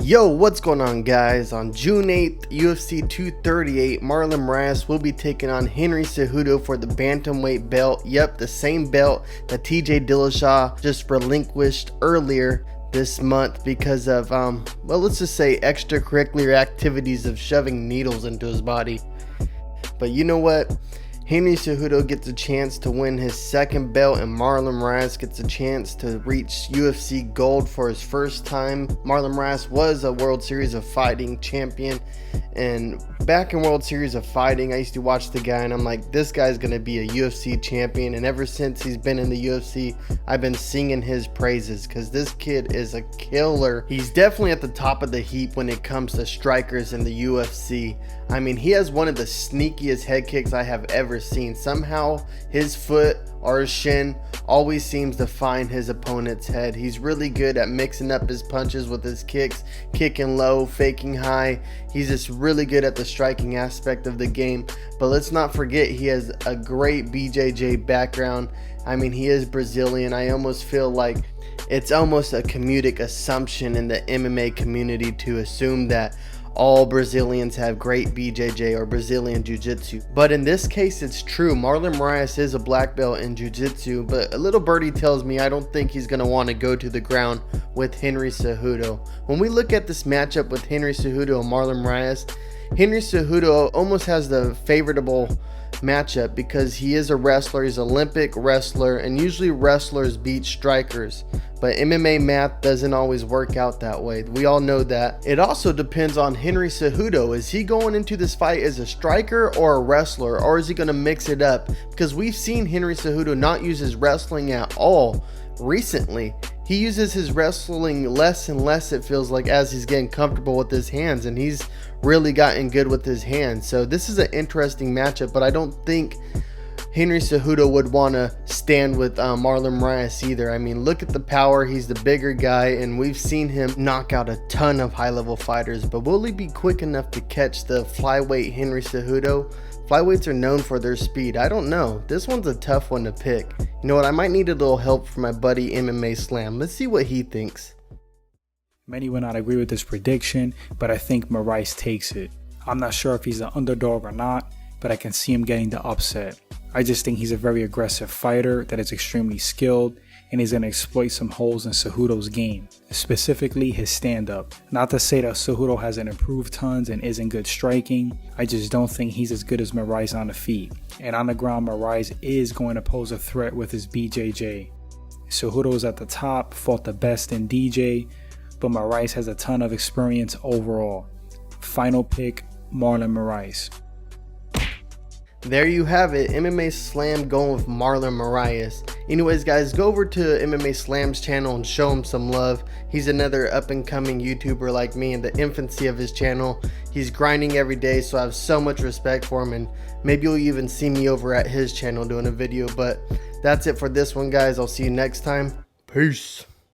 Yo, what's going on, guys? On June 8th, UFC 238, Marlon Moraes will be taking on Henry Cejudo for the bantamweight belt. Yep, the same belt that TJ Dillashaw just relinquished earlier this month because of, well, let's just say extracurricular activities of shoving needles into his body. But you know what? Henry Cejudo gets a chance to win his second belt, and Marlon Moraes gets a chance to reach UFC gold for his first time. Marlon Moraes was a World Series of Fighting champion, and back in World Series of Fighting, I used to watch the guy and I'm like, this guy's gonna be a UFC champion. And ever since he's been in the UFC, I've been singing his praises because this kid is a killer. He's definitely at the top of the heap when it comes to strikers in the UFC. I mean, he has one of the sneakiest head kicks I have ever seen. Somehow his foot or his shin always seems to find his opponent's head. He's really good at mixing up his punches with his kicks, kicking low, faking high. He's just really good at the striking aspect of the game. But let's not forget, he has a great BJJ background. I mean, he is Brazilian. I almost feel like it's almost a comedic assumption in the MMA community to assume that all Brazilians have great BJJ or Brazilian Jiu-Jitsu. But in this case, it's true. Marlon Moraes is a black belt in Jiu-Jitsu, but a little birdie tells me I don't think he's going to want to go to the ground with Henry Cejudo. When we look at this matchup with Henry Cejudo and Marlon Moraes, Henry Cejudo almost has the favorable matchup because he is a wrestler. He's an Olympic wrestler, and usually wrestlers beat strikers, but MMA math doesn't always work out that way. We all know that. It also depends on Henry Cejudo. Is he going into this fight as a striker or a wrestler, or is he going to mix it up? Because we've seen Henry Cejudo not use his wrestling at all recently. He uses his wrestling less and less, it feels like, as he's getting comfortable with his hands, and he's really gotten good with his hands. So this is an interesting matchup, but I don't think Henry Cejudo would want to stand with Marlon Moraes either. I mean, look at the power. He's the bigger guy, and we've seen him knock out a ton of high-level fighters. But will he be quick enough to catch the flyweight Henry Cejudo? Flyweights are known for their speed. I don't know. This one's a tough one to pick. You know what? I might need a little help from my buddy MMA Slam. Let's see what he thinks. Many will not agree with this prediction, but I think Moraes takes it. I'm not sure if he's an underdog or not, but I can see him getting the upset. I just think he's a very aggressive fighter that is extremely skilled, and he's going to exploit some holes in Cejudo's game, specifically his stand-up. Not to say that Cejudo hasn't improved tons and isn't good striking, I just don't think he's as good as Moraes on the feet. And on the ground, Moraes is going to pose a threat with his BJJ. Cejudo's at the top, fought the best in DJ, but Moraes has a ton of experience overall. Final pick, Marlon Moraes. There you have it, MMA Slam going with Marlon Moraes. Anyways, guys, go over to MMA Slam's channel and show him some love. He's another up-and-coming YouTuber like me in the infancy of his channel. He's grinding every day, so I have so much respect for him, and maybe you'll even see me over at his channel doing a video. But that's it for this one, guys. I'll see you next time. Peace.